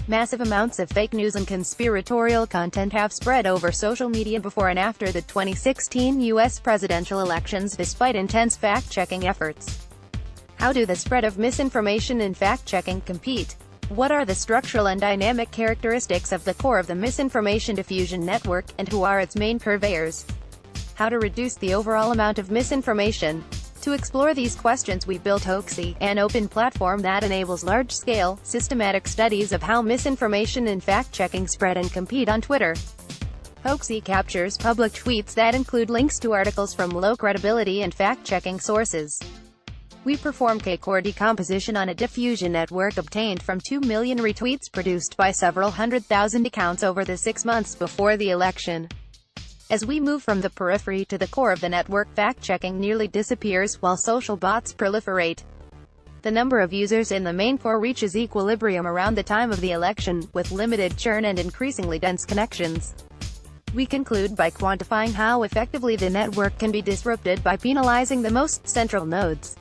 Massive amounts of fake news and conspiratorial content have spread over social media before and after the 2016 U.S. presidential elections, despite intense fact-checking efforts. How do the spread of misinformation and fact-checking compete? What are the structural and dynamic characteristics of the core of the misinformation diffusion network, and who are its main purveyors? How to reduce the overall amount of misinformation? To explore these questions, we built Hoaxy, an open platform that enables large-scale, systematic studies of how misinformation and fact-checking spread and compete on Twitter. Hoaxy captures public tweets that include links to articles from low-credibility and fact-checking sources. We perform K-core decomposition on a diffusion network obtained from 2 million retweets produced by several 100,000 accounts over the 6 months before the election. As we move from the periphery to the core of the network, fact-checking nearly disappears, while social bots proliferate. The number of users in the main core reaches equilibrium around the time of the election, with limited churn and increasingly dense connections. We conclude by quantifying how effectively the network can be disrupted by penalizing the most central nodes.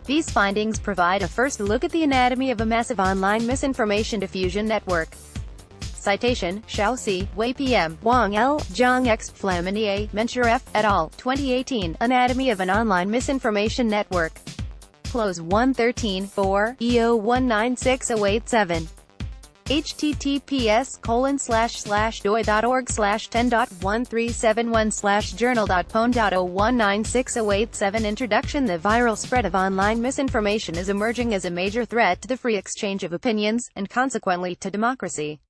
These findings provide a first look at the anatomy of a massive online misinformation diffusion network. Citation: Xiaoxi, Wei P.M., Wang L., Zhang X., Flaminier, Mencher F. et al., 2018, Anatomy of an Online Misinformation Network. Close 113-4, EO196-087. https://doi.org/10.1371/journal.pwn.0196-087. Introduction: The viral spread of online misinformation is emerging as a major threat to the free exchange of opinions, and consequently to democracy.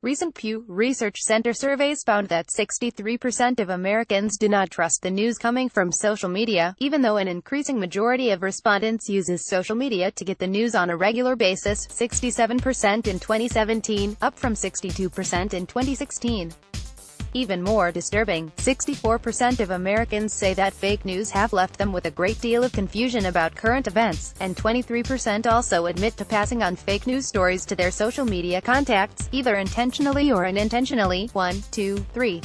Recent Pew Research Center surveys found that 63% of Americans do not trust the news coming from social media, even though an increasing majority of respondents uses social media to get the news on a regular basis, 67% in 2017, up from 62% in 2016. Even more disturbing, 64% of Americans say that fake news have left them with a great deal of confusion about current events, and 23% also admit to passing on fake news stories to their social media contacts, either intentionally or unintentionally. 1, 2, 3.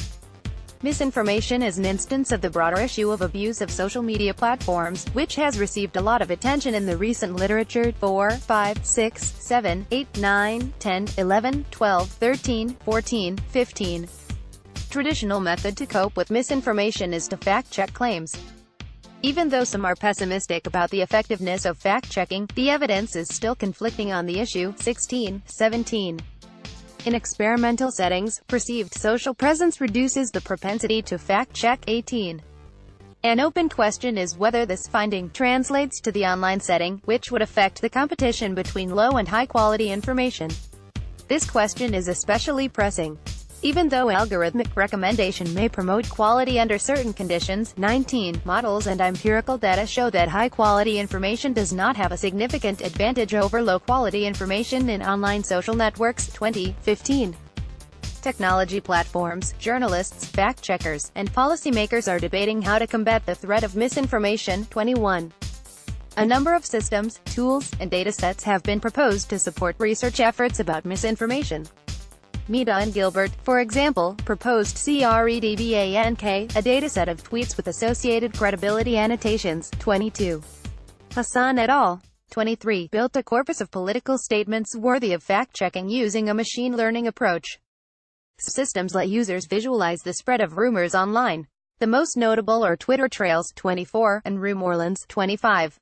Misinformation is an instance of the broader issue of abuse of social media platforms, which has received a lot of attention in the recent literature. 4, 5, 6, 7, 8, 9, 10, 11, 12, 13, 14, 15. Traditional method to cope with misinformation is to fact-check claims. Even though some are pessimistic about the effectiveness of fact-checking, the evidence is still conflicting on the issue. 16, 17. In experimental settings, perceived social presence reduces the propensity to fact-check. 18. An open question is whether this finding translates to the online setting, which would affect the competition between low and high-quality information. This question is especially pressing, even though algorithmic recommendation may promote quality under certain conditions. 19. Models and empirical data show that high-quality information does not have a significant advantage over low-quality information in online social networks. 20. 15. Technology platforms, journalists, fact-checkers, and policymakers are debating how to combat the threat of misinformation. 21. A number of systems, tools, and datasets have been proposed to support research efforts about misinformation. Meda and Gilbert, for example, proposed CREDBANK, a dataset of tweets with associated credibility annotations. 22. Hassan et al. 23. Built a corpus of political statements worthy of fact-checking using a machine learning approach. Systems let users visualize the spread of rumors online. The most notable are Twitter Trails, 24, and Rumorlands, 25.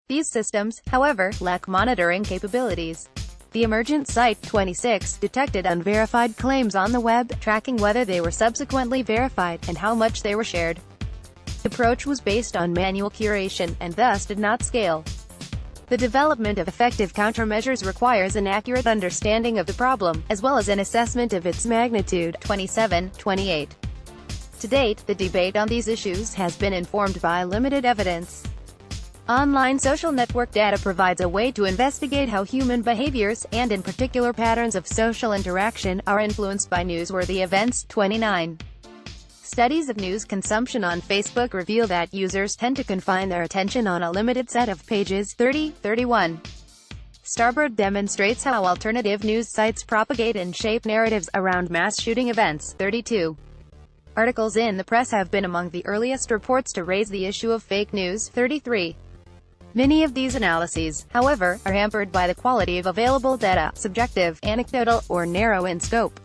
These systems, however, lack monitoring capabilities. The emergent site, 26, detected unverified claims on the web, tracking whether they were subsequently verified, and how much they were shared. The approach was based on manual curation, and thus did not scale. The development of effective countermeasures requires an accurate understanding of the problem, as well as an assessment of its magnitude. 27, 28. To date, the debate on these issues has been informed by limited evidence. Online social network data provides a way to investigate how human behaviors, and in particular patterns of social interaction, are influenced by newsworthy events. 29. Studies of news consumption on Facebook reveal that users tend to confine their attention on a limited set of pages. 30, 31. Starboard demonstrates how alternative news sites propagate and shape narratives around mass shooting events. 32. Articles in the press have been among the earliest reports to raise the issue of fake news. 33. Many of these analyses, however, are hampered by the quality of available data, subjective, anecdotal, or narrow in scope.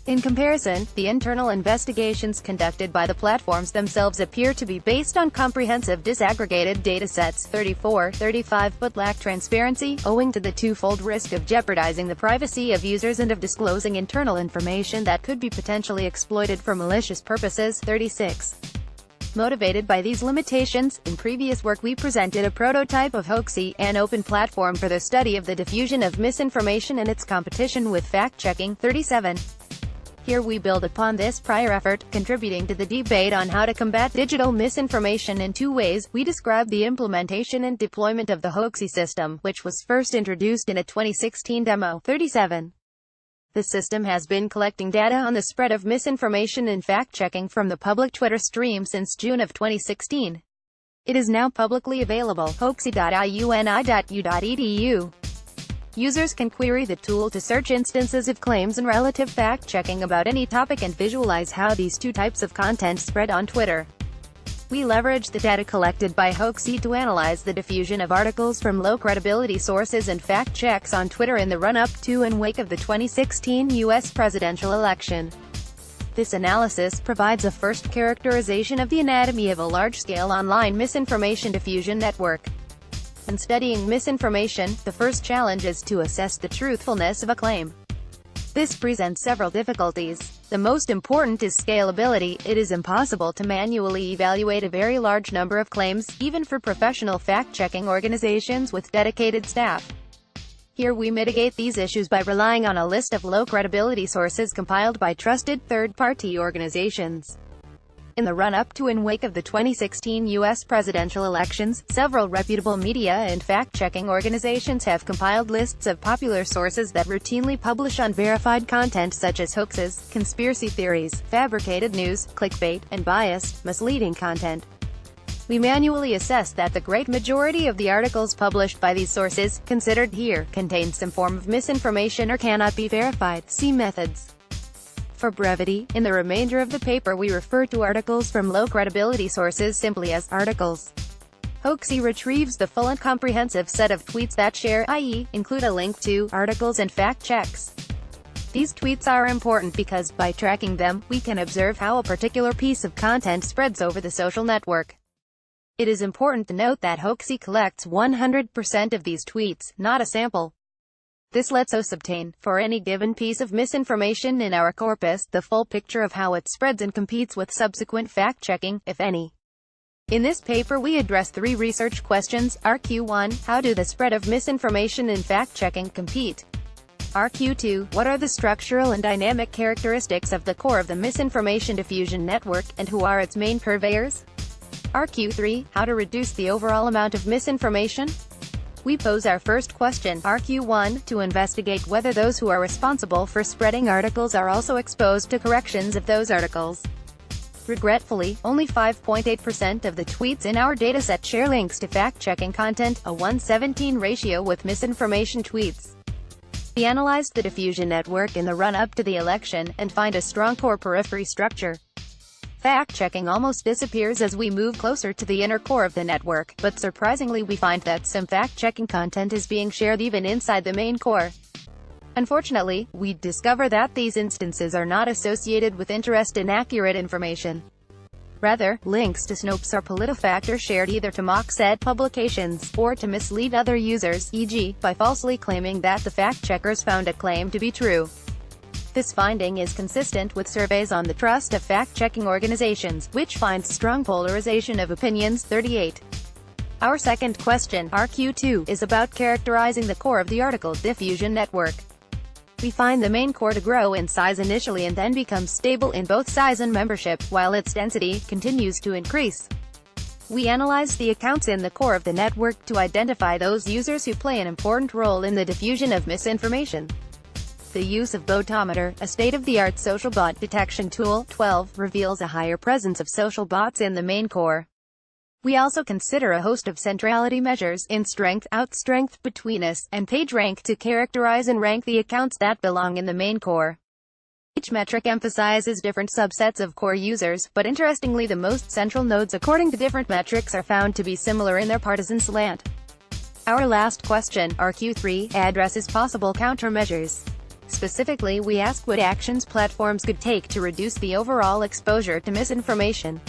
In comparison, the internal investigations conducted by the platforms themselves appear to be based on comprehensive disaggregated datasets, 34-35, but lack transparency, owing to the twofold risk of jeopardizing the privacy of users and of disclosing internal information that could be potentially exploited for malicious purposes, 36. Motivated by these limitations, in previous work we presented a prototype of Hoaxy, an open platform for the study of the diffusion of misinformation and its competition with fact-checking, 37. Here we build upon this prior effort, contributing to the debate on how to combat digital misinformation in two ways. We describe the implementation and deployment of the Hoaxy system, which was first introduced in a 2016 demo, 37. The system has been collecting data on the spread of misinformation and fact-checking from the public Twitter stream since June of 2016. It is now publicly available, hoaxy.iuni.u.edu. Users can query the tool to search instances of claims and relative fact-checking about any topic and visualize how these two types of content spread on Twitter. We leverage the data collected by Hoaxy to analyze the diffusion of articles from low-credibility sources and fact-checks on Twitter in the run-up to and wake of the 2016 U.S. presidential election. This analysis provides a first characterization of the anatomy of a large-scale online misinformation diffusion network. In studying misinformation, the first challenge is to assess the truthfulness of a claim. This presents several difficulties. The most important is scalability. It is impossible to manually evaluate a very large number of claims, even for professional fact-checking organizations with dedicated staff. Here we mitigate these issues by relying on a list of low-credibility sources compiled by trusted third-party organizations. In the run-up to and wake of the 2016 U.S. presidential elections, several reputable media and fact-checking organizations have compiled lists of popular sources that routinely publish unverified content such as hoaxes, conspiracy theories, fabricated news, clickbait, and biased, misleading content. We manually assess that the great majority of the articles published by these sources, considered here, contain some form of misinformation or cannot be verified. See methods. For brevity, in the remainder of the paper we refer to articles from low-credibility sources simply as articles. Hoaxy retrieves the full and comprehensive set of tweets that share, i.e., include a link to, articles and fact-checks. These tweets are important because, by tracking them, we can observe how a particular piece of content spreads over the social network. It is important to note that Hoaxy collects 100% of these tweets, not a sample. This lets us obtain, for any given piece of misinformation in our corpus, the full picture of how it spreads and competes with subsequent fact-checking, if any. In this paper we address three research questions. RQ1, how do the spread of misinformation and fact-checking compete? RQ2, what are the structural and dynamic characteristics of the core of the misinformation diffusion network, and who are its main purveyors? RQ3, how to reduce the overall amount of misinformation? We pose our first question, RQ1, to investigate whether those who are responsible for spreading articles are also exposed to corrections of those articles. Regretfully, only 5.8% of the tweets in our dataset share links to fact-checking content, a 1:17 ratio with misinformation tweets. We analyzed the diffusion network in the run-up to the election, and find a strong core periphery structure. Fact-checking almost disappears as we move closer to the inner core of the network, but surprisingly we find that some fact-checking content is being shared even inside the main core. Unfortunately, we discover that these instances are not associated with interest in accurate information. Rather, links to Snopes or PolitiFact are shared either to mock said publications, or to mislead other users, e.g., by falsely claiming that the fact-checkers found a claim to be true. This finding is consistent with surveys on the trust of fact-checking organizations, which finds strong polarization of opinions, 38. Our second question, RQ2, is about characterizing the core of the article diffusion network. We find the main core to grow in size initially and then become stable in both size and membership, while its density continues to increase. We analyze the accounts in the core of the network to identify those users who play an important role in the diffusion of misinformation. The use of Botometer, a state-of-the-art social bot detection tool, 12, reveals a higher presence of social bots in the main core. We also consider a host of centrality measures, in strength, out strength, betweenness, and page rank to characterize and rank the accounts that belong in the main core. Each metric emphasizes different subsets of core users, but interestingly the most central nodes according to different metrics are found to be similar in their partisan slant. Our last question, RQ3, addresses possible countermeasures. Specifically, we ask what actions platforms could take to reduce the overall exposure to misinformation.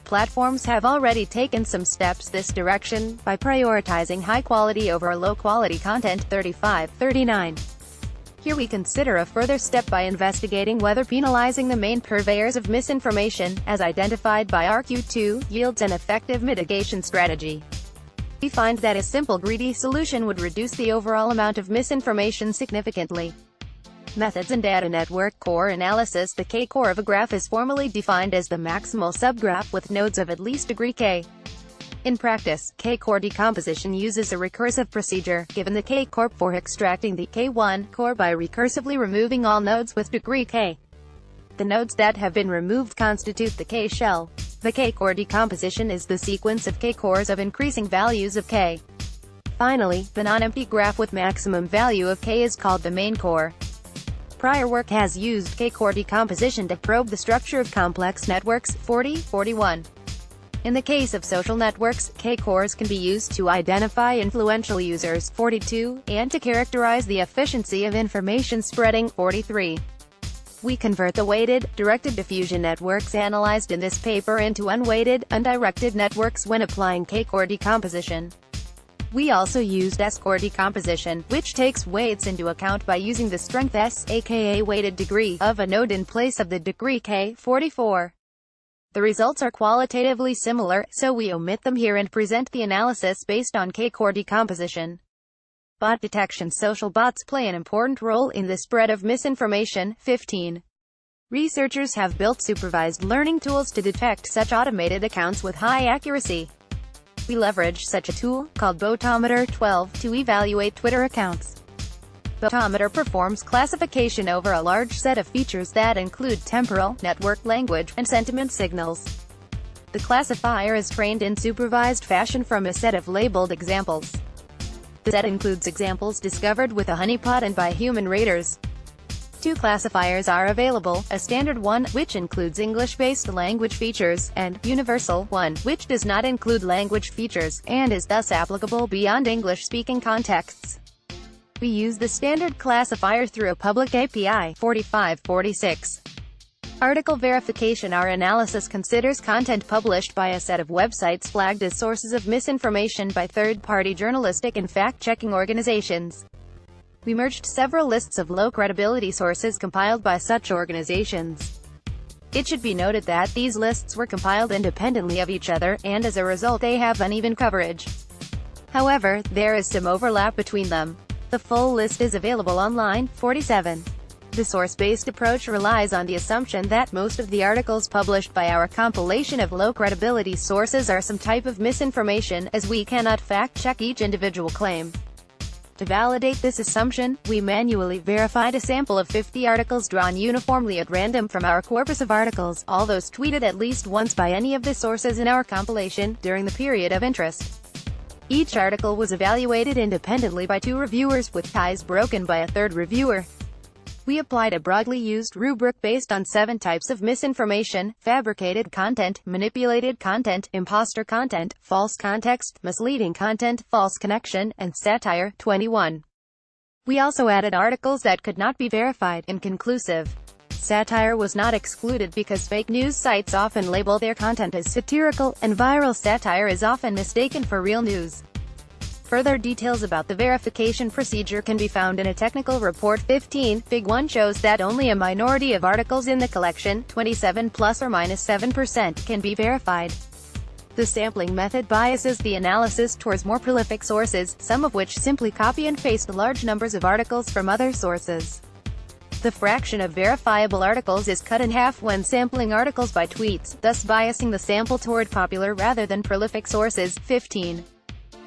Platforms have already taken some steps this direction, by prioritizing high-quality over low-quality content, 35-39. Here we consider a further step by investigating whether penalizing the main purveyors of misinformation, as identified by RQ2, yields an effective mitigation strategy. We find that a simple greedy solution would reduce the overall amount of misinformation significantly. Methods in data network core analysis. The k-core of a graph is formally defined as the maximal subgraph with nodes of at least degree k. In practice, k-core decomposition uses a recursive procedure, given the k-core, for extracting the k1 core by recursively removing all nodes with degree k. The nodes that have been removed constitute the k-shell. The k-core decomposition is the sequence of k-cores of increasing values of k. Finally, the non-empty graph with maximum value of k is called the main core. Prior work has used k-core decomposition to probe the structure of complex networks, 40-41. In the case of social networks, k-cores can be used to identify influential users, 42, and to characterize the efficiency of information spreading, 43. We convert the weighted, directed diffusion networks analyzed in this paper into unweighted, undirected networks when applying k-core decomposition. We also used S-core decomposition, which takes weights into account by using the strength S, aka weighted degree, of a node in place of the degree k, 44. The results are qualitatively similar, so we omit them here and present the analysis based on k-core decomposition. Bot detection. Social bots play an important role in the spread of misinformation, 15. Researchers have built supervised learning tools to detect such automated accounts with high accuracy. We leverage such a tool, called Botometer 12, to evaluate Twitter accounts. Botometer performs classification over a large set of features that include temporal, network, language, and sentiment signals. The classifier is trained in supervised fashion from a set of labeled examples. The set includes examples discovered with a honeypot and by human raters. Two classifiers are available, a standard one, which includes English-based language features, and universal one, which does not include language features, and is thus applicable beyond English-speaking contexts. We use the standard classifier through a public API, 45-46. Article verification. Our analysis considers content published by a set of websites flagged as sources of misinformation by third-party journalistic and fact-checking organizations. We merged several lists of low-credibility sources compiled by such organizations. It should be noted that these lists were compiled independently of each other, and as a result they have uneven coverage. However, there is some overlap between them. The full list is available online, 47. The source-based approach relies on the assumption that most of the articles published by our compilation of low-credibility sources are some type of misinformation, as we cannot fact-check each individual claim. To validate this assumption, we manually verified a sample of 50 articles drawn uniformly at random from our corpus of articles, all those tweeted at least once by any of the sources in our compilation, during the period of interest. Each article was evaluated independently by 2 reviewers, with ties broken by a third reviewer. We applied a broadly used rubric based on 7 types of misinformation: fabricated content, manipulated content, imposter content, false context, misleading content, false connection, and satire, 21. We also added articles that could not be verified, inconclusive. Satire was not excluded because fake news sites often label their content as satirical, and viral satire is often mistaken for real news. Further details about the verification procedure can be found in a technical report. 15. Fig 1 shows that only a minority of articles in the collection, 27 plus or minus 7%, can be verified. The sampling method biases the analysis towards more prolific sources, some of which simply copy and paste large numbers of articles from other sources. The fraction of verifiable articles is cut in half when sampling articles by tweets, thus biasing the sample toward popular rather than prolific sources. 15.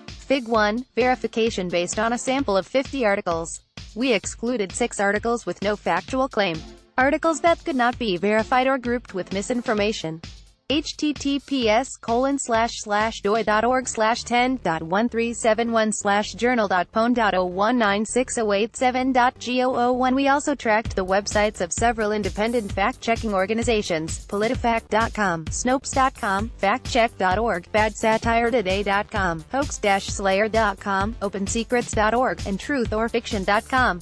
Fig 1, verification based on a sample of 50 articles. We excluded 6 articles with no factual claim. Articles that could not be verified or grouped with misinformation. https://doi.org/10.1371/journal.pwn.0196087.g001. We also tracked the websites of several independent fact-checking organizations: politifact.com, snopes.com, factcheck.org, badsatireToday.com, hoax-slayer.com, opensecrets.org, and truthodorfiction.com.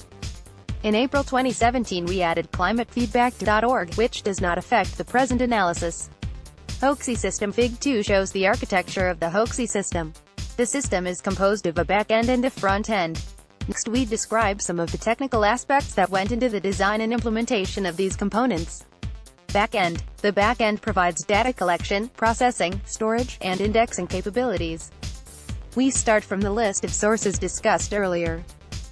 In April 2017 we added climatefeedback.org, which does not affect the present analysis. Hoaxy System Fig 2 shows the architecture of the Hoaxy system. The system is composed of a back-end and a front-end. Next we describe some of the technical aspects that went into the design and implementation of these components. Back-end. The back-end provides data collection, processing, storage, and indexing capabilities. We start from the list of sources discussed earlier.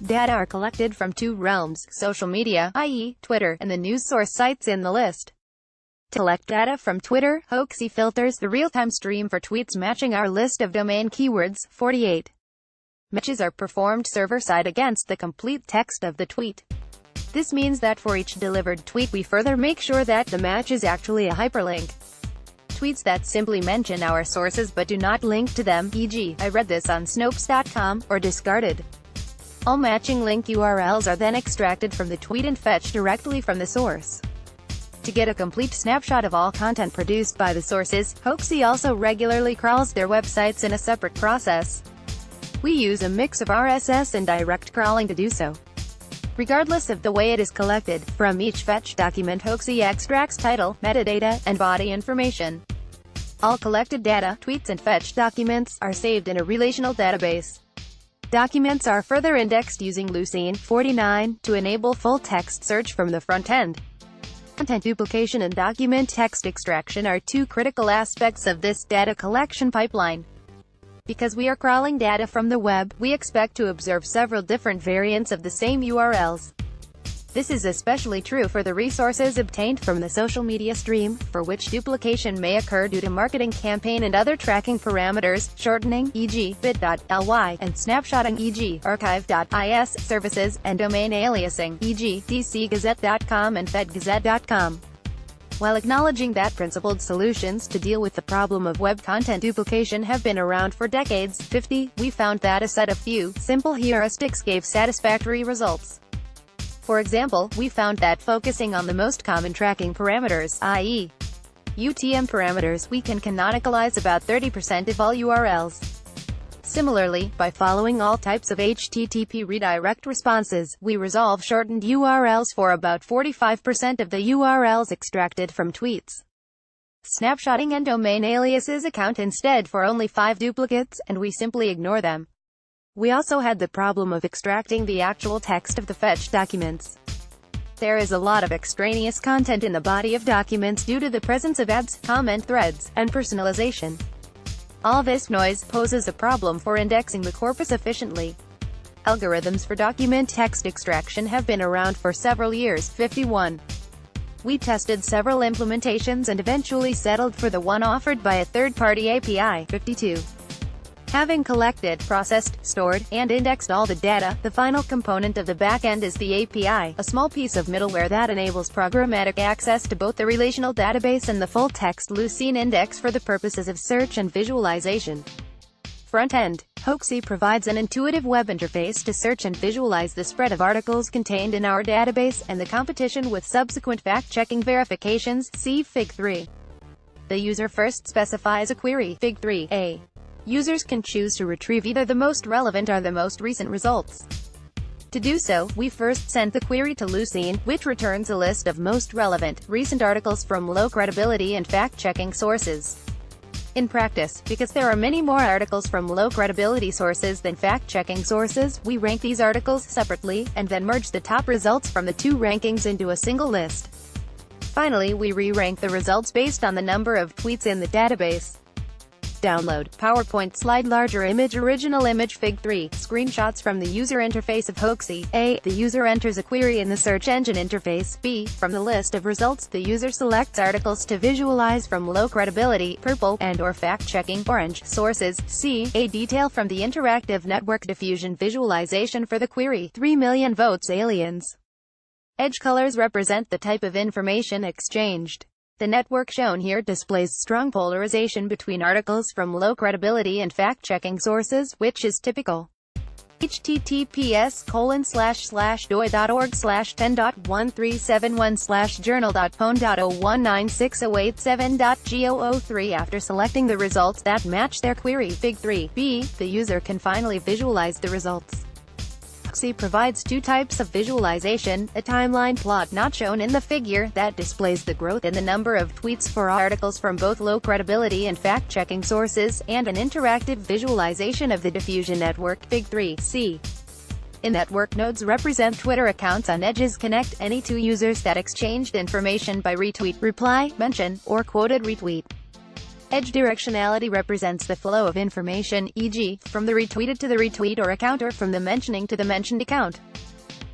Data are collected from two realms: social media, i.e., Twitter, and the news source sites in the list. To collect data from Twitter, Hoaxy filters the real-time stream for tweets matching our list of domain keywords, 48. Matches are performed server-side against the complete text of the tweet. This means that for each delivered tweet we further make sure that the match is actually a hyperlink. Tweets that simply mention our sources but do not link to them, e.g., "I read this on Snopes.com," or discarded. All matching link URLs are then extracted from the tweet and fetched directly from the source. To get a complete snapshot of all content produced by the sources, Hoaxy also regularly crawls their websites in a separate process. We use a mix of RSS and direct crawling to do so. Regardless of the way it is collected, from each fetch document Hoaxy extracts title, metadata, and body information. All collected data, tweets and fetch documents, are saved in a relational database. Documents are further indexed using Lucene 49 to enable full-text search from the front end. Content duplication and document text extraction are two critical aspects of this data collection pipeline. Because we are crawling data from the web, we expect to observe several different variants of the same URLs. This is especially true for the resources obtained from the social media stream, for which duplication may occur due to marketing campaign and other tracking parameters, shortening, e.g., bit.ly, and snapshotting, e.g., archive.is, services, and domain aliasing, e.g., dcgazette.com and fedgazette.com. While acknowledging that principled solutions to deal with the problem of web content duplication have been around for decades, 50, we found that a set of few, simple heuristics gave satisfactory results. For example, we found that focusing on the most common tracking parameters, i.e., UTM parameters, we can canonicalize about 30% of all URLs. Similarly, by following all types of HTTP redirect responses, we resolve shortened URLs for about 45% of the URLs extracted from tweets. Snapshotting and domain aliases account instead for only 5 duplicates, and we simply ignore them. We also had the problem of extracting the actual text of the fetch documents. There is a lot of extraneous content in the body of documents due to the presence of ads, comment threads, and personalization. All this noise poses a problem for indexing the corpus efficiently. Algorithms for document text extraction have been around for several years, 51. We tested several implementations and eventually settled for the one offered by a third-party API, 52. Having collected, processed, stored, and indexed all the data, the final component of the backend is the API, a small piece of middleware that enables programmatic access to both the relational database and the full-text Lucene index for the purposes of search and visualization. Front-end. Hoaxy provides an intuitive web interface to search and visualize the spread of articles contained in our database, and the competition with subsequent fact-checking verifications, see Fig 3. The user first specifies a query, Fig 3a. Users can choose to retrieve either the most relevant or the most recent results. To do so, we first send the query to Lucene, which returns a list of most relevant, recent articles from low credibility and fact-checking sources. In practice, because there are many more articles from low credibility sources than fact-checking sources, we rank these articles separately, and then merge the top results from the two rankings into a single list. Finally, we re-rank the results based on the number of tweets in the database. Download, PowerPoint slide, larger image, original image, Fig 3, screenshots from the user interface of Hoaxy. A. The user enters a query in the search engine interface. B. From the list of results, the user selects articles to visualize from low credibility, purple, and/or fact-checking, orange, sources. C. A detail from the interactive network diffusion visualization for the query. 3 million votes aliens. Edge colors represent the type of information exchanged. The network shown here displays strong polarization between articles from low credibility and fact-checking sources, which is typical. https://doi.org/10.1371/journal.pwn.0196087.go03. After selecting the results that match their query, Fig 3b, the user can finally visualize the results. Hoaxy provides two types of visualization: a timeline plot not shown in the figure that displays the growth in the number of tweets for articles from both low credibility and fact-checking sources, and an interactive visualization of the diffusion network, Fig 3c. In-network nodes represent Twitter accounts on Edges connect any two users that exchanged information by retweet, reply, mention, or quoted retweet. Edge directionality represents the flow of information, e.g., from the retweeted to the retweet or account, or from the mentioning to the mentioned account.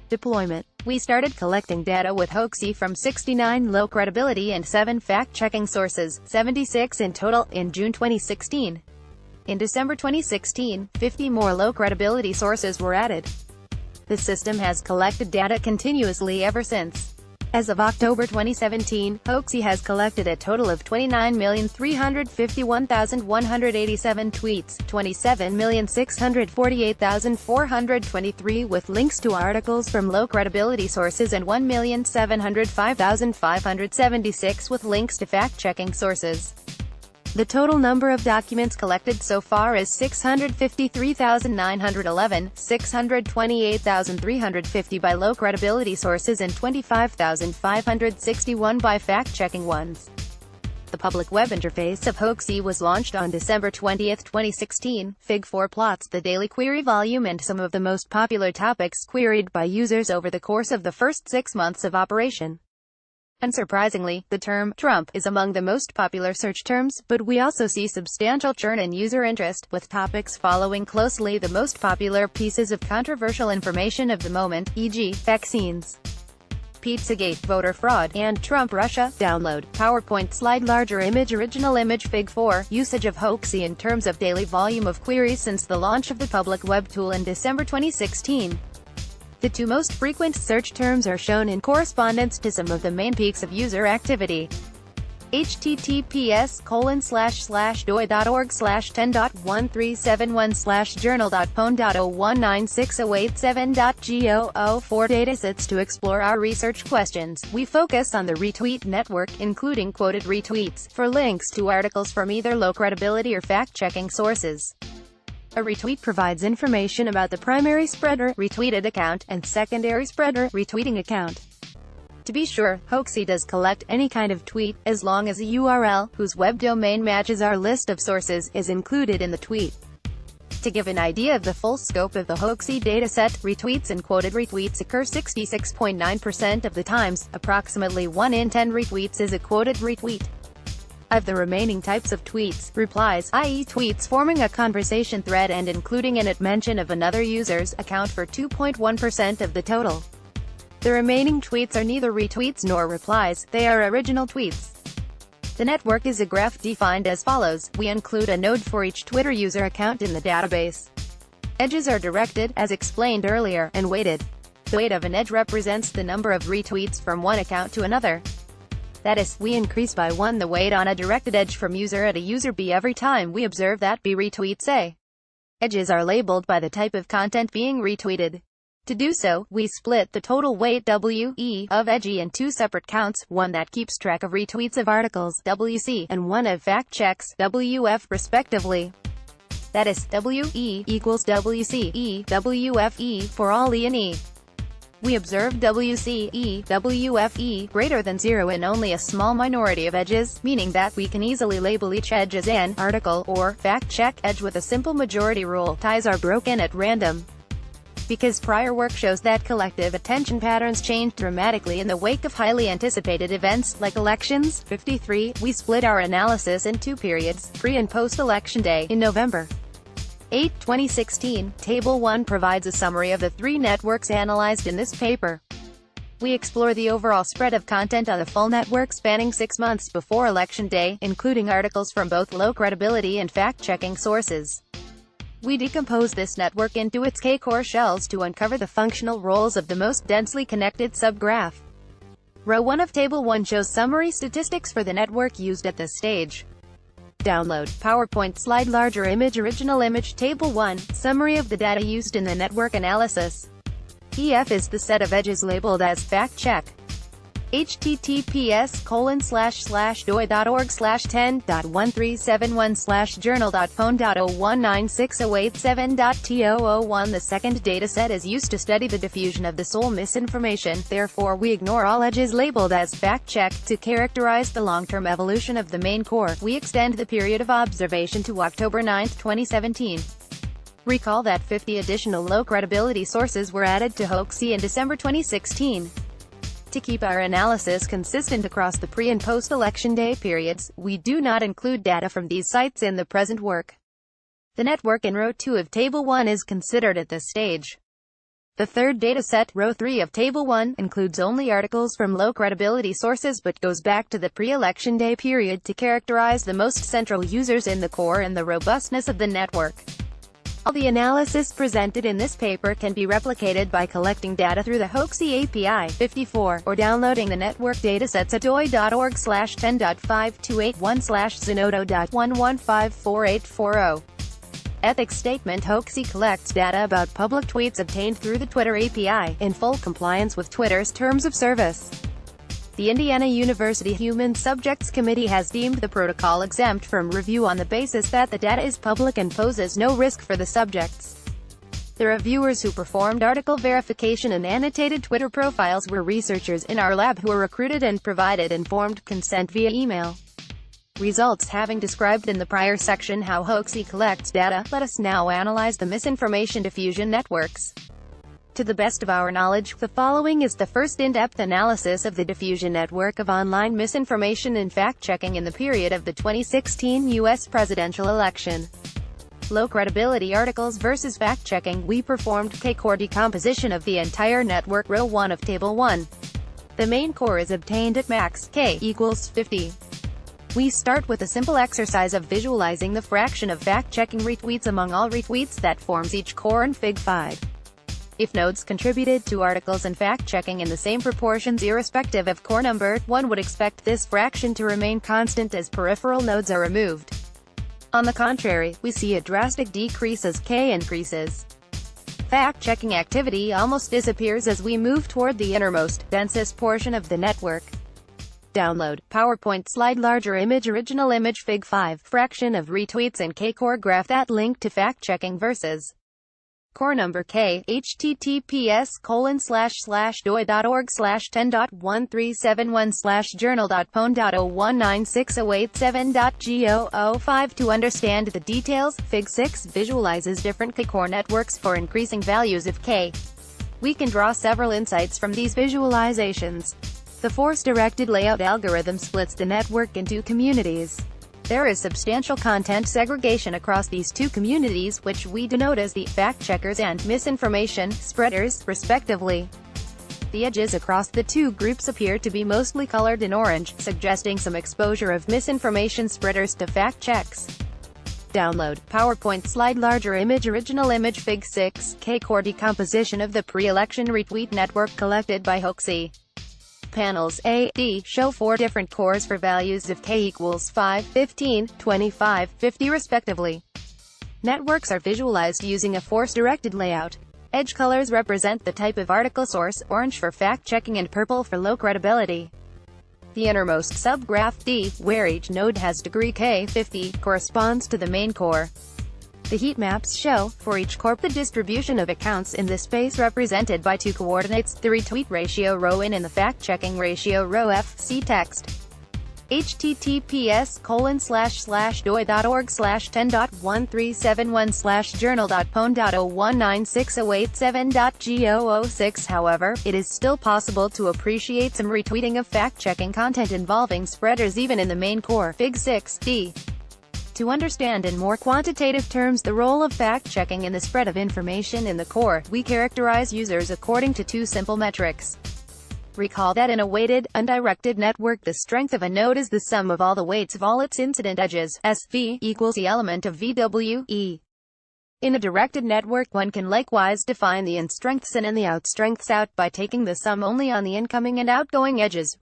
Deployment. We started collecting data with Hoaxy from 69 low credibility and 7 fact-checking sources, 76 in total, in June 2016. In December 2016, 50 more low credibility sources were added. The system has collected data continuously ever since. As of October 2017, Hoaxy has collected a total of 29,351,187 tweets, 27,648,423 with links to articles from low credibility sources, and 1,705,576 with links to fact-checking sources. The total number of documents collected so far is 653,911, 628,350 by low credibility sources and 25,561 by fact-checking ones. The public web interface of Hoaxy was launched on December 20, 2016. Fig 4 plots the daily query volume and some of the most popular topics queried by users over the course of the first 6 months of operation. Unsurprisingly, the term Trump is among the most popular search terms, but we also see substantial churn in user interest, with topics following closely the most popular pieces of controversial information of the moment, e.g., vaccines, Pizzagate, voter fraud, and Trump Russia. Download PowerPoint slide larger image original image Fig 4 usage of Hoaxy in terms of daily volume of queries since the launch of the public web tool in December 2016. The two most frequent search terms are shown in correspondence to some of the main peaks of user activity. https://doi.org/10.1371/journal.pwn.0196087.go04 datasets. To explore our research questions, we focus on the retweet network, including quoted retweets, for links to articles from either low credibility or fact-checking sources. A retweet provides information about the primary spreader retweeted account and secondary spreader retweeting account. To be sure, Hoaxy does collect any kind of tweet, as long as a URL, whose web domain matches our list of sources, is included in the tweet. To give an idea of the full scope of the Hoaxy dataset, retweets and quoted retweets occur 66.9% of the times. Approximately 1 in 10 retweets is a quoted retweet. Of the remaining types of tweets, replies, i.e. tweets forming a conversation thread and including in it mention of another user's, account for 2.1% of the total. The remaining tweets are neither retweets nor replies, they are original tweets. The network is a graph defined as follows. We include a node for each Twitter user account in the database. Edges are directed, as explained earlier, and weighted. The weight of an edge represents the number of retweets from one account to another. That is, we increase by 1 the weight on a directed edge from user A to user B every time we observe that B retweets A. Edges are labeled by the type of content being retweeted. To do so, we split the total weight W(E) of edge in two separate counts, one that keeps track of retweets of articles WC, and one of fact checks WF respectively. That is, WE equals WC, WFE for all E and E. We observe WC, WFE greater than 0 in only a small minority of edges, meaning that we can easily label each edge as an article or fact-check edge with a simple majority rule. Ties are broken at random. Because prior work shows that collective attention patterns change dramatically in the wake of highly anticipated events, like elections. 53, we split our analysis in two periods, pre- and post-election day, in November 8, 2016, Table 1 provides a summary of the 3 networks analyzed in this paper. We explore the overall spread of content on the full network spanning 6 months before Election Day, including articles from both low credibility and fact-checking sources. We decompose this network into its K-core shells to uncover the functional roles of the most densely connected subgraph. Row 1 of Table 1 shows summary statistics for the network used at this stage. Download PowerPoint slide larger image original image Table 1, summary of the data used in the network analysis. EF is the set of edges labeled as fact check. https://doi.org/10.1371/journal.phone.0196087.t001 The second dataset is used to study the diffusion of the sole misinformation, therefore we ignore all edges labeled as fact check. To characterize the long-term evolution of the main core, we extend the period of observation to October 9, 2017. Recall that 50 additional low-credibility sources were added to Hoaxie in December 2016. To keep our analysis consistent across the pre- and post-election day periods, we do not include data from these sites in the present work. The network in Row 2 of Table 1 is considered at this stage. The third dataset, Row 3 of Table 1, includes only articles from low-credibility sources but goes back to the pre-election day period to characterize the most central users in the core and the robustness of the network. All the analysis presented in this paper can be replicated by collecting data through the Hoaxie API 54, or downloading the network datasets at doi.org/10.528.1/zenodo.115480. Ethics statement: Hoaxie collects data about public tweets obtained through the Twitter API, in full compliance with Twitter's terms of service. The Indiana University Human Subjects Committee has deemed the protocol exempt from review on the basis that the data is public and poses no risk for the subjects. The reviewers who performed article verification and annotated Twitter profiles were researchers in our lab who were recruited and provided informed consent via email. Results: having described in the prior section how Hoaxie collects data, let us now analyze the misinformation diffusion networks. To the best of our knowledge, the following is the first in-depth analysis of the diffusion network of online misinformation and fact-checking in the period of the 2016 U.S. presidential election. Low-credibility articles versus fact-checking. We performed K-core decomposition of the entire network. Row 1 of Table 1. The main core is obtained at max K equals 50. We start with a simple exercise of visualizing the fraction of fact-checking retweets among all retweets that forms each core in Fig 5. If nodes contributed to articles and fact-checking in the same proportions irrespective of core number, one would expect this fraction to remain constant as peripheral nodes are removed. On the contrary, we see a drastic decrease as K increases. Fact-checking activity almost disappears as we move toward the innermost, densest portion of the network. Download PowerPoint slide larger image original image Fig 5, fraction of retweets and K-core graph that link to fact-checking versus core number K. https://doi.org/10.1371/journal.phone.0196087.go05 To understand the details, Fig 6 visualizes different K-core networks for increasing values of K. We can draw several insights from these visualizations. The force-directed layout algorithm splits the network into communities. There is substantial content segregation across these two communities, which we denote as the fact-checkers and misinformation spreaders, respectively. The edges across the two groups appear to be mostly colored in orange, suggesting some exposure of misinformation spreaders to fact-checks. Download PowerPoint slide larger image original image Fig 6, K-core decomposition of the pre-election retweet network collected by Hoaxie. Panels A, D show 4 different cores for values of K equals 5, 15, 25, 50 respectively. Networks are visualized using a force-directed layout. Edge colors represent the type of article source, orange for fact-checking and purple for low credibility. The innermost subgraph D, where each node has degree K 50, corresponds to the main core. The heat maps show, for each core, the distribution of accounts in the space represented by 2 coordinates, the retweet ratio row in and the fact-checking ratio row F. See text. https://doi.org/10.1371/journal.phone.0196087.go06 However, it is still possible to appreciate some retweeting of fact-checking content involving spreaders even in the main core. Fig 6d. To understand in more quantitative terms the role of fact-checking in the spread of information in the core, we characterize users according to 2 simple metrics. Recall that in a weighted, undirected network the strength of a node is the sum of all the weights of all its incident edges, SV equals the element of VW, E. In a directed network, one can likewise define the in strengths in and the out strengths out by taking the sum only on the incoming and outgoing edges,